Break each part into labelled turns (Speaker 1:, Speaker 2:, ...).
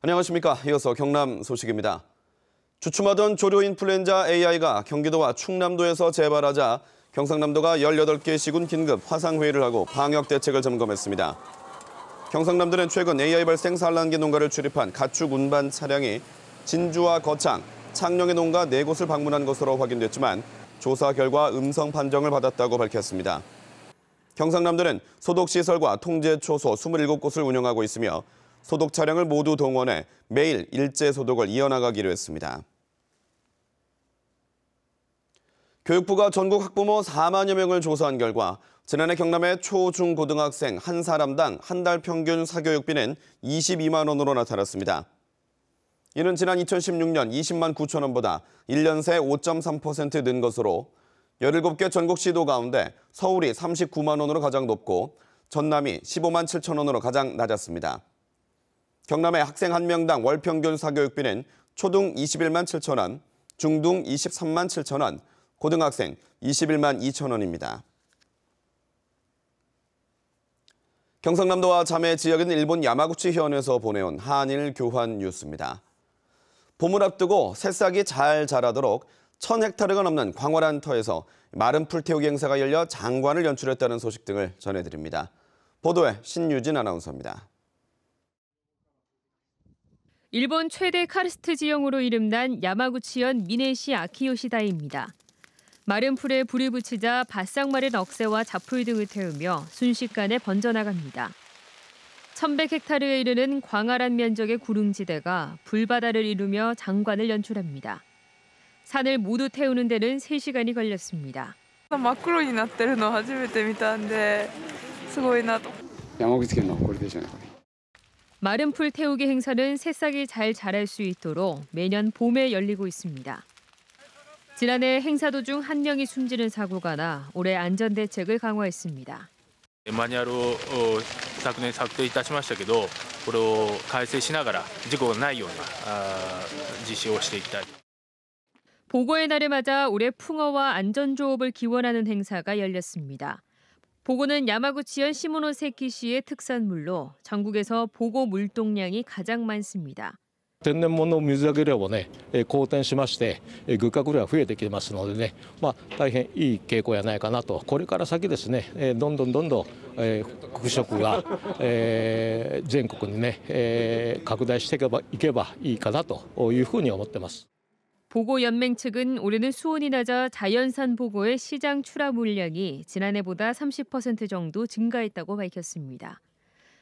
Speaker 1: 안녕하십니까. 이어서 경남 소식입니다. 주춤하던 조류 인플루엔자 AI가 경기도와 충남도에서 재발하자 경상남도가 18개 시군 긴급 화상회의를 하고 방역 대책을 점검했습니다. 경상남도는 최근 AI 발생 산란기 농가를 출입한 가축 운반 차량이 진주와 거창, 창녕의 농가 4곳을 방문한 것으로 확인됐지만 조사 결과 음성 판정을 받았다고 밝혔습니다. 경상남도는 소독시설과 통제초소 27곳을 운영하고 있으며 소독 차량을 모두 동원해 매일 일제 소독을 이어나가기로 했습니다. 교육부가 전국 학부모 4만여 명을 조사한 결과 지난해 경남의 초, 중, 고등학생 한 사람당 한 달 평균 사교육비는 22만 원으로 나타났습니다. 이는 지난 2016년 20만 9천 원보다 1년 새 5.3% 는 것으로 17개 전국 시도 가운데 서울이 39만 원으로 가장 높고 전남이 15만 7천 원으로 가장 낮았습니다. 경남의 학생 한 명당 월 평균 사교육비는 초등 21만 7천 원, 중등 23만 7천 원, 고등학생 21만 2천 원입니다. 경상남도와 자매 지역인 일본 야마구치 현에서 보내온 한일 교환 뉴스입니다. 봄을 앞두고 새싹이 잘 자라도록 1,000헥타르가 넘는 광활한 터에서 마른 풀 태우기 행사가 열려 장관을 연출했다는 소식 등을 전해드립니다. 보도에 신유진 아나운서입니다.
Speaker 2: 일본 최대 카르스트 지형으로 이름난 야마구치현 미네시 아키요시다이입니다. 마른 풀에 불을 붙이자 바싹 마른 억새와 잡풀 등을 태우며 순식간에 번져나갑니다. 1,100헥타르에 이르는 광활한 면적의 구릉지대가 불바다를 이루며 장관을 연출합니다. 산을 모두 태우는 데는 3시간이 걸렸습니다.
Speaker 3: 真っ黒になってるの初めて見たんですごいなと。
Speaker 4: 山口県のこれでしょうね。
Speaker 2: 마른 풀 태우기 행사는 새싹이 잘 자랄 수 있도록 매년 봄에 열리고 있습니다. 지난해 행사 도중 한 명이 숨지는 사고가 나 올해 안전 대책을 강화했습니다.
Speaker 5: マニュアルを昨年策定いたしましたけど、これを改正しながら事故がないような実施をしていきたい。
Speaker 2: 보고의 날을 맞아 올해 풍어와 안전조업을 기원하는 행사가 열렸습니다. 보고는 야마구치현 시모노세키시의 특산물로 전국에서 보고 물동량이 가장 많습니다.
Speaker 6: 天然物の水揚げ量もね、好転しまして、漁獲量が増えてきてますのでね、大変いい傾向やないかなと。これから先ですね、どんどん復食が全国にね、拡大していけばいいかなというふうに思ってます。
Speaker 2: 보고연맹 측은 올해는 수온이 낮아 자연산 보고의 시장 출하 물량이 지난해보다 30% 정도 증가했다고 밝혔습니다.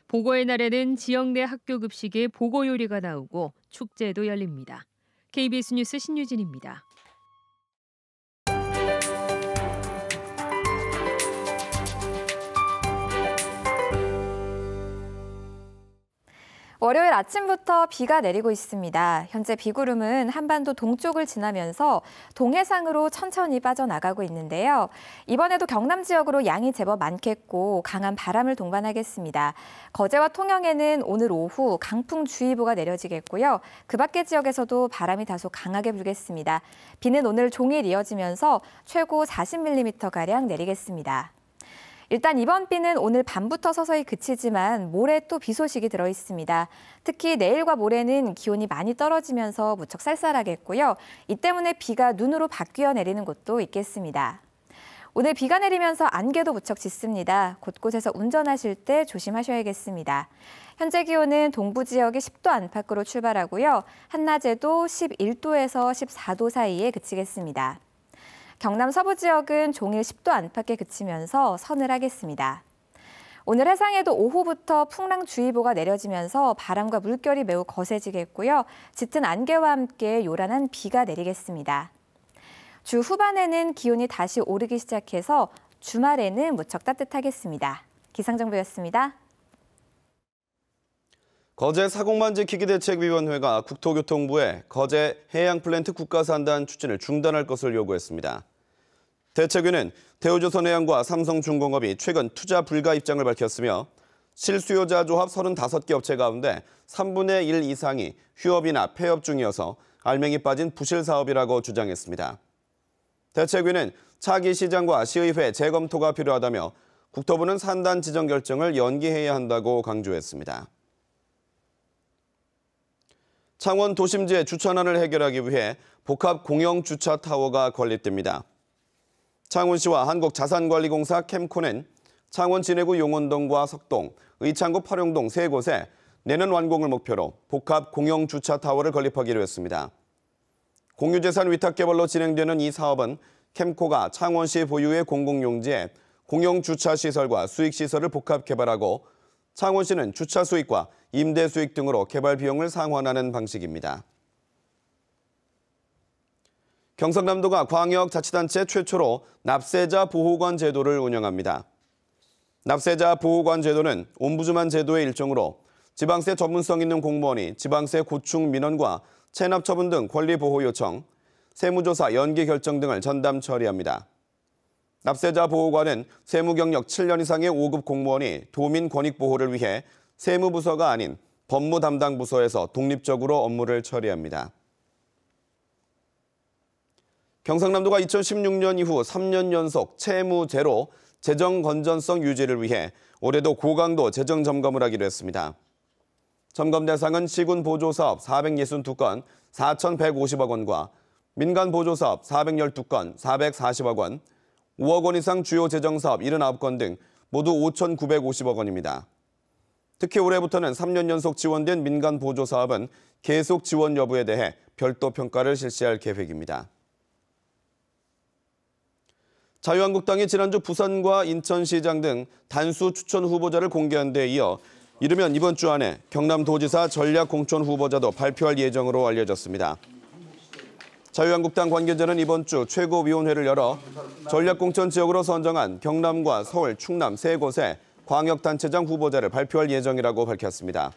Speaker 2: 보고의 날에는 지역 내 학교 급식에 보고 요리가 나오고 축제도 열립니다. KBS 뉴스 신유진입니다.
Speaker 7: 월요일 아침부터 비가 내리고 있습니다. 현재 비구름은 한반도 동쪽을 지나면서 동해상으로 천천히 빠져나가고 있는데요. 이번에도 경남 지역으로 양이 제법 많겠고 강한 바람을 동반하겠습니다. 거제와 통영에는 오늘 오후 강풍주의보가 내려지겠고요. 그 밖의 지역에서도 바람이 다소 강하게 불겠습니다. 비는 오늘 종일 이어지면서 최고 40mm가량 내리겠습니다. 일단 이번 비는 오늘 밤부터 서서히 그치지만 모레 또 비 소식이 들어 있습니다. 특히 내일과 모레는 기온이 많이 떨어지면서 무척 쌀쌀하겠고요. 이 때문에 비가 눈으로 바뀌어 내리는 곳도 있겠습니다. 오늘 비가 내리면서 안개도 무척 짙습니다. 곳곳에서 운전하실 때 조심하셔야겠습니다. 현재 기온은 동부 지역이 10도 안팎으로 출발하고요. 한낮에도 11도에서 14도 사이에 그치겠습니다. 경남 서부 지역은 종일 10도 안팎에 그치면서 서늘하겠습니다. 오늘 해상에도 오후부터 풍랑주의보가 내려지면서 바람과 물결이 매우 거세지겠고요. 짙은 안개와 함께 요란한 비가 내리겠습니다. 주 후반에는 기온이 다시 오르기 시작해서 주말에는 무척 따뜻하겠습니다. 기상정보였습니다.
Speaker 1: 거제 사공만지키기대책위원회가 국토교통부에 거제 해양플랜트 국가산단 추진을 중단할 것을 요구했습니다. 대책위는 대우조선해양과 삼성중공업이 최근 투자 불가 입장을 밝혔으며 실수요자 조합 35개 업체 가운데 3분의 1 이상이 휴업이나 폐업 중이어서 알맹이 빠진 부실 사업이라고 주장했습니다. 대책위는 차기 시장과 시의회 재검토가 필요하다며 국토부는 산단 지정 결정을 연기해야 한다고 강조했습니다. 창원 도심지의 주차난을 해결하기 위해 복합 공영 주차 타워가 건립됩니다. 창원시와 한국자산관리공사 캠코는 창원 진해구 용원동과 석동, 의창구 팔용동 세 곳에 내년 완공을 목표로 복합 공영 주차 타워를 건립하기로 했습니다. 공유재산 위탁 개발로 진행되는 이 사업은 캠코가 창원시 보유의 공공용지에 공영 주차 시설과 수익 시설을 복합 개발하고 창원시는 주차 수익과 임대 수익 등으로 개발 비용을 상환하는 방식입니다. 경상남도가 광역자치단체 최초로 납세자 보호관 제도를 운영합니다. 납세자 보호관 제도는 옴부즈만 제도의 일종으로 지방세 전문성 있는 공무원이 지방세 고충 민원과 체납 처분 등 권리 보호 요청, 세무조사 연기 결정 등을 전담 처리합니다. 납세자 보호관은 세무 경력 7년 이상의 5급 공무원이 도민 권익 보호를 위해 세무부서가 아닌 법무 담당 부서에서 독립적으로 업무를 처리합니다. 경상남도가 2016년 이후 3년 연속 채무 제로 재정 건전성 유지를 위해 올해도 고강도 재정 점검을 하기로 했습니다. 점검 대상은 시군 보조사업 462건 4,150억 원과 민간 보조사업 412건 440억 원, 5억 원 이상 주요 재정사업 79건 등 모두 5,950억 원입니다. 특히 올해부터는 3년 연속 지원된 민간 보조사업은 계속 지원 여부에 대해 별도 평가를 실시할 계획입니다. 자유한국당이 지난주 부산과 인천시장 등 단수 추천 후보자를 공개한 데 이어 이르면 이번 주 안에 경남도지사 전략공천 후보자도 발표할 예정으로 알려졌습니다. 자유한국당 관계자는 이번 주 최고위원회를 열어 전략공천 지역으로 선정한 경남과 서울, 충남 세 곳의 광역단체장 후보자를 발표할 예정이라고 밝혔습니다.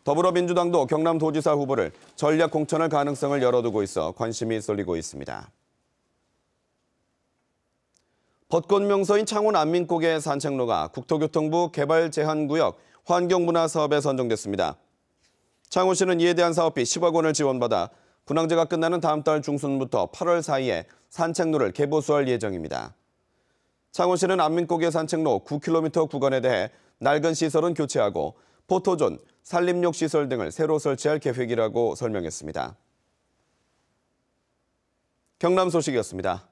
Speaker 1: 더불어민주당도 경남도지사 후보를 전략공천할 가능성을 열어두고 있어 관심이 쏠리고 있습니다. 벚꽃 명소인 창원 안민곡의 산책로가 국토교통부 개발제한구역 환경문화사업에 선정됐습니다. 창원시는 이에 대한 사업비 10억 원을 지원받아 분황제가 끝나는 다음 달 중순부터 8월 사이에 산책로를 개보수할 예정입니다. 창원시는 안민곡의 산책로 9km 구간에 대해 낡은 시설은 교체하고 포토존, 산림욕 시설 등을 새로 설치할 계획이라고 설명했습니다. 경남 소식이었습니다.